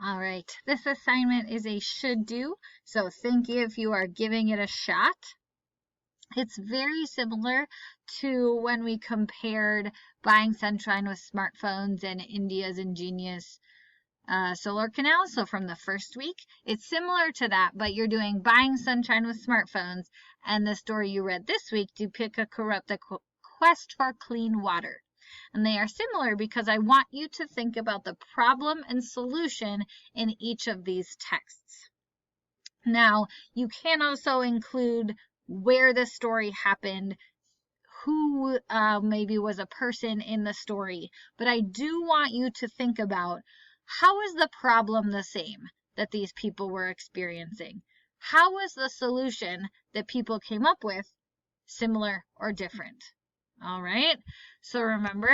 All right, this assignment is a should do, so think if you are giving it a shot. It's very similar to when we compared buying sunshine with smartphones and India's ingenious solar canal. So from the first week, it's similar to that, but you're doing buying sunshine with smartphones, and the story you read this week, Dupika Corrupt, the quest for clean water. And they are similar because I want you to think about the problem and solution in each of these texts. Now, you can also include where the story happened, who maybe was a person in the story, but I do want you to think about, how is the problem the same that these people were experiencing? How was the solution that people came up with similar or different? All right, so remember,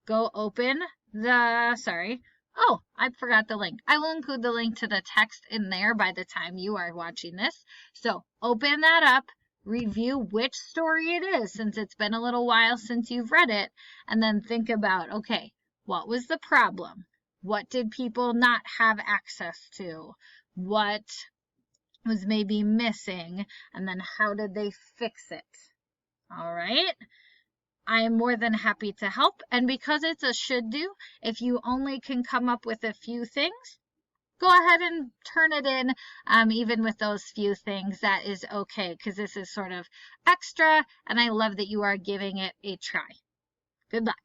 go open oh, I forgot the link. I will include the link to the text in there by the time you are watching this. So open that up, review which story it is since it's been a little while since you've read it, and then think about, okay, what was the problem? What did people not have access to? What was maybe missing? And then how did they fix it? All right. I am more than happy to help. And because it's a should do, if you only can come up with a few things, go ahead and turn it in. Even with those few things, that is okay, because this is sort of extra, and I love that you are giving it a try. Good luck.